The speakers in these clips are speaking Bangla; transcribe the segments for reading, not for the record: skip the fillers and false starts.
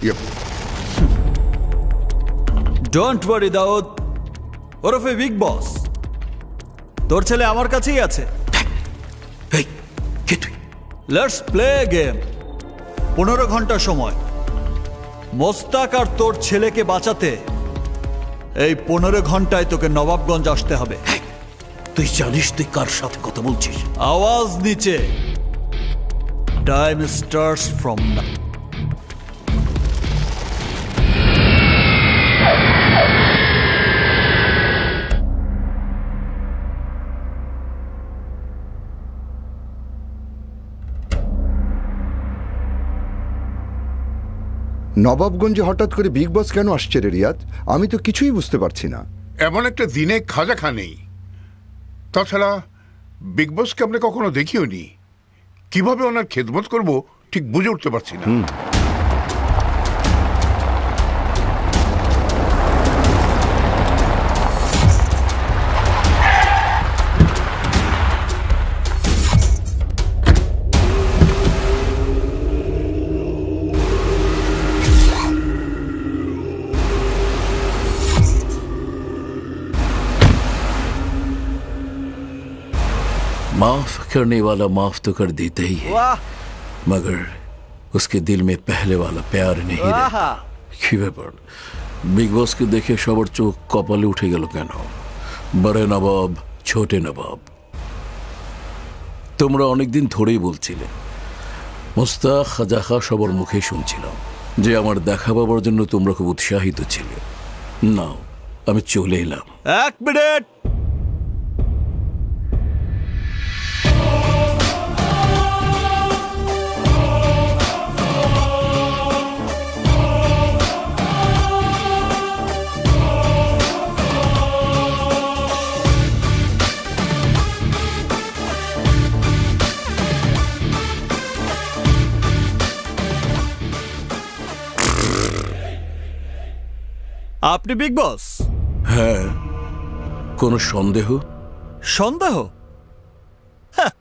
Yep. ডোন্ট ওয়ারি দাউদ, ওরফে বিগ বস। তোর ছেলে আমার কাছেই আছে। এই কে তুই? Let's play game. 15 ঘন্টা সময়। মোস্তাক আর তোর ছেলেকে বাঁচাতে এই 15 ঘন্টায় তোকে নবাবগঞ্জ আসতে হবে। তুই জানিস তুই কার সাথে কথা বলছিস? আওয়াজ নিচে। Time starts from now. নবাবগঞ্জে হঠাৎ করে বিগ বস কেন আসছে রে রিয়াদ? আমি তো কিছুই বুঝতে পারছি না। এমন একটা দিনে খাজা খা নেই। তাছাড়া বিগ বসকে আপনি কখনো দেখিও নি। কিভাবে ওনার খেদমত করব ঠিক বুঝে উঠতে পারছি না। माफ करने वाला माफ तो कर देता ही है, वाह मगर उसके दिल में पहले वाला प्यार नहीं रहता। কি ব্যাপার, বিগ বসকে দেখে সবার চোখ কপালে উঠে গেল কেন? বড় নবাব, ছোটে নবাব, তোমরা অনেকদিন ধরেই বলছিলে। মোস্তাক, খাজা খা সবার মুখে শুনছিলাম যে আমার দেখা পাবার জন্য তোমরা খুব উৎসাহিত ছিলে। নাও আমি চলে এলাম। 1 মিনিট। আপনি বিগ বস? হ্যাঁ, কোনো সন্দেহ? সন্দেহ? হ্যাঁ,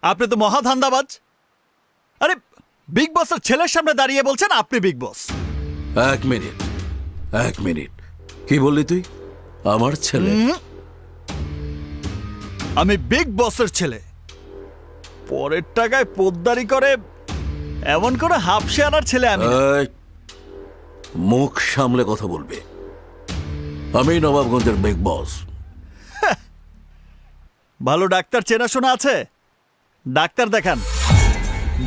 আপনি তো মহা ধান্দাবাজ। আরে বিগ বসের ছেলের সামনে দাঁড়িয়ে বলছেন আপনি বিগ বস। এক মিনিট, কি বললি তুই? আমার ছেলে? আমি বিগ বসের ছেলে। পরের টাকায় পোদ্দারি করে এমন করে হাফসে আনার ছেলে আমি না। এই, মুখ সামলে কথা বলবে। আমি নবাবগঞ্জের বিগ বস। ভালো ডাক্তার চেনাশোনা আছে? ডাক্তার দেখান।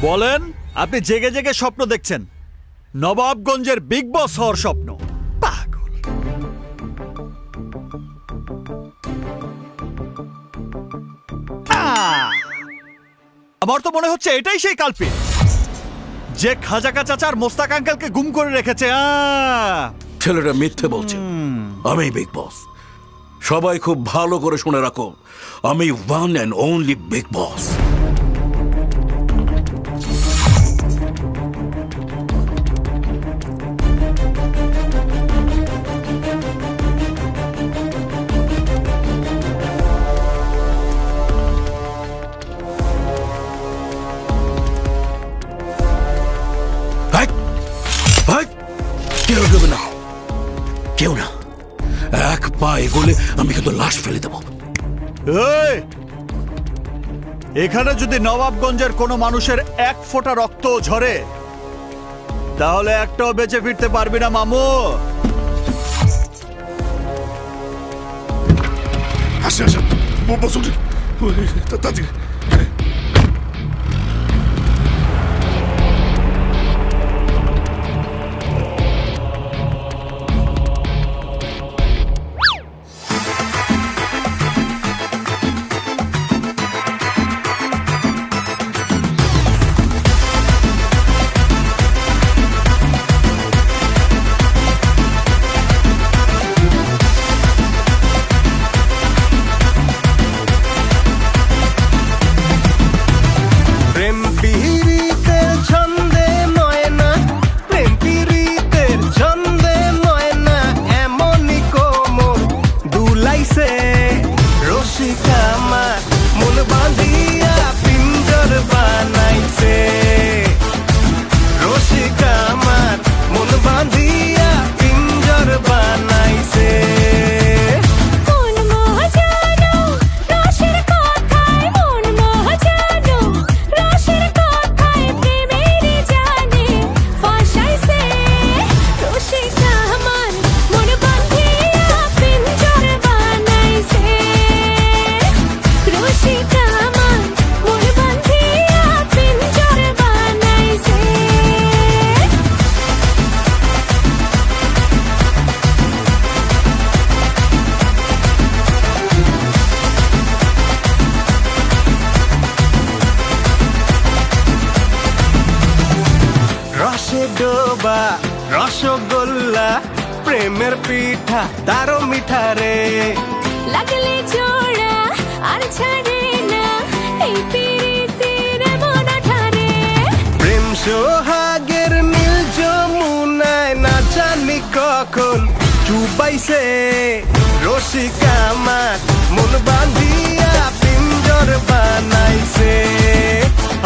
বলেন আপনি জেগে জেগে স্বপ্ন দেখছেন, নবাবগঞ্জের বিগ বস হওয়ার স্বপ্ন। পাগল। আমার তো মনে হচ্ছে এটাই সেই কালপিট যে খাজাকা চাচার মোস্তাক আঙ্কেলকে গুম করে রেখেছে। ছেলেটা মিথ্যে বলছে। আমি বিগ বস। সবাই খুব ভালো করে শুনে রাখো, আমি ওয়ান অ্যান্ড অনলি বিগ বস। কেউ না, এক পা এগোলে আমি কিন্তু লাশ ফেলে দেব। এখানে যদি নবাবগঞ্জের কোনো মানুষের 1 ফোঁটা রক্ত ঝরে তাহলে একটাও বেঁচে ফিরতে পারবি না মামু। আসেন বসুন তাড়াতাড়ি। রসে ডোবা রসগোল্লা প্রেমের পিঠা তারও মিঠা রে লাগলে জোড়া আর ছাড়ে না এই পিরিতের মন ঠারে প্রেম সোহাগের নীল যমুনায় না জানি কখন চুবাইছে রসিকা আমার মন বাঁধিয়া পিঞ্জর বানাইছে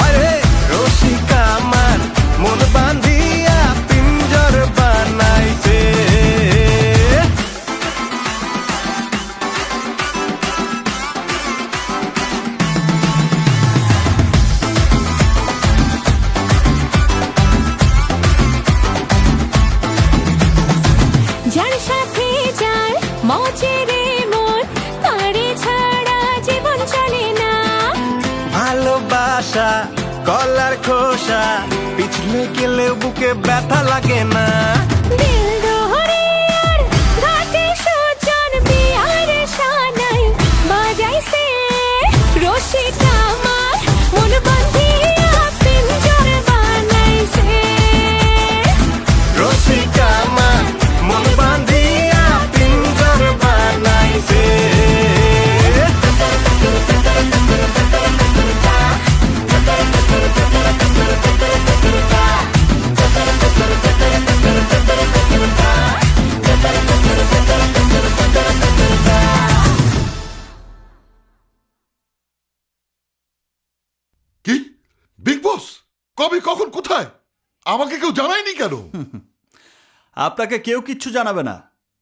আরে রসিকা আমার মন বাঁধিয়া পিঞ্জর বানাইছে যার সাথে যার মজের মন তারে ছাড়া জীবন চলে না ভালোবাসা কলার খোসা পিছলে গেলে বুকে ব্যথা লাগে না দিল দোহরে আর ঘাটে সজন বিয়ার শানাই বাজাইছে রসিকা আমার মন বাঁধিয়া পিঞ্জর বানাইছে রসিকা আমার মন বাঁধিয়া পিঞ্জর বানাইছে কি বিগ বস কবে কখন কোথায় আমাকে কেউ জানায়নি কেন? আপনাকে কেউ কিচ্ছু জানাবে না,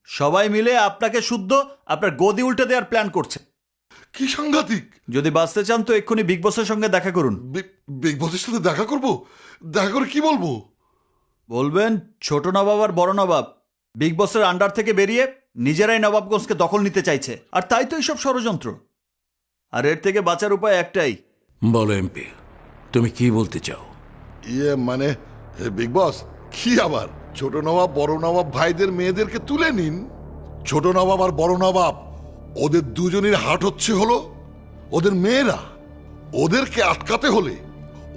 সবাই মিলে আপনাকে শুদ্ধ আপনার গদি উল্টে দেওয়ার প্ল্যান করছে। কি সাংঘাতিক! যদি বাঁচতে চান তো এক্ষুনি বিগ বসের সঙ্গে দেখা করুন। বিগ বসের সাথে দেখা করব? দেখা করে কি বলবো? বলবেন ছোট নবাব আর বড় নবাব বিগ বসের আন্ডার থেকে বেরিয়ে নিজেরাই নবাবগঞ্জকে দখল নিতে চাইছে, আর তাই তো এইসব ষড়যন্ত্র। আর এর থেকে বাঁচার উপায় একটাই। বলো এমপি, তুমি কি বলতে চাও? মানে বিগ বস কি আবার ছোট নবাব বড় নবাব ভাইদের মেয়েদেরকে তুলে নিন। ছোট নবাব আর বড় নবাব ওদের দুজনের হাট হচ্ছে হলো ওদের মেয়েরা। ওদেরকে আটকাতে হলে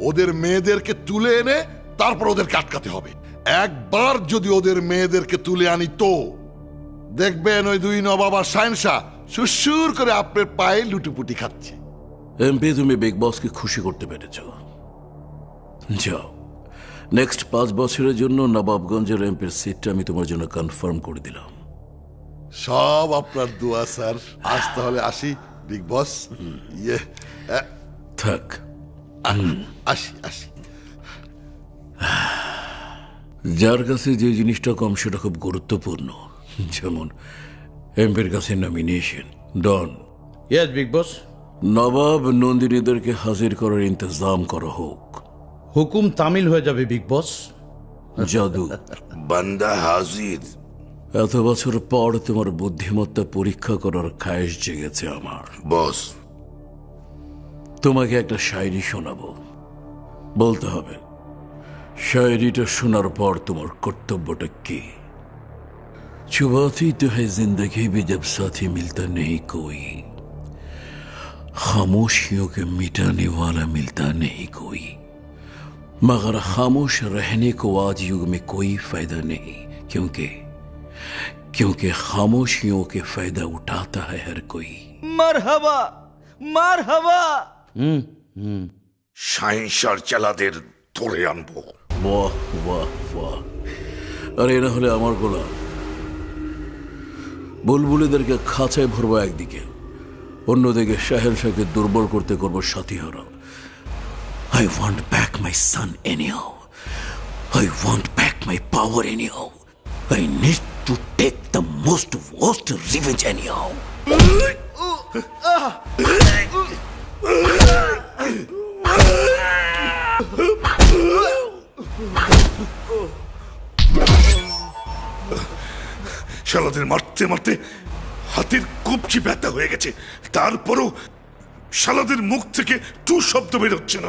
ওদের মেয়েদেরকে তুলে এনে তারপর ওদেরকে আটকাতে হবে। একবার যদি ওদের মেয়েদেরকে তুলে আনি তো দেখবেন ওই দুই নবাব আর শাহেনশাহ সুসুর করে আপনার পায়ে লুটুপুটি খাচ্ছে। এমপি, তুমি বিগ বসকে খুশি করতে পেরেছ। যাও, নেক্সট 5 বছরের জন্য নবাবগঞ্জের এমপির সিটটা আমি তোমার জন্য কনফার্ম করে দিলাম। সব আপনার দোয়া স্যার। আজ তাহলে আসি বিগ বস। থাক, আসি আসি। যার কাছে যে জিনিসটা কম সেটা খুব গুরুত্বপূর্ণ, যেমন এমপির কাছে নমিনেশন। ডন। ইয়েস বিগ বস। নবাব নন্দিনীদেরকে হাজির করার ইন্তজাম করা হোক। হুকুম তামিল হয়ে যাবে বিগ বস। জাদু। বান্দা হাজির। এত বছর পর তোমার বুদ্ধিমত্তা পরীক্ষা করার খায়েশ জেগেছে আমার। বস, তোমাকে একটা শায়রি শোনাবো, বলতে হবে শায়রিটা শোনার পর তোমার কর্তব্যটা কি। चुबाती तो है जिंदगी भी जब साथी मिलता नहीं कोई, खामोशियों के मिटाने वाला मिलता नहीं कोई, मगर खामोश रहने को आज युग में कोई फायदा नहीं, क्योंकि खामोशियों के फायदा उठाता है हर कोई। মারহাবা মারহাবা। শাহিনশার চেলাদের ধরে আনবো। वाह वाह वाह। আরে না হলে আমার গোলা বুলবুলিদেরকে খাঁচায় ভরবো একদিকে, অন্যদিকে শাহেনশাহকে দুর্বল করতে করবো সাথীহারা। I want back my son anyhow. I want back my power anyhow. I need to take the most worst revenge anyhow. শালাদের মারতে মারতে হাতের কবজি ব্যথা হয়ে গেছে, তারপরও শালাদের মুখ থেকে টু শব্দ বেরোচ্ছে না।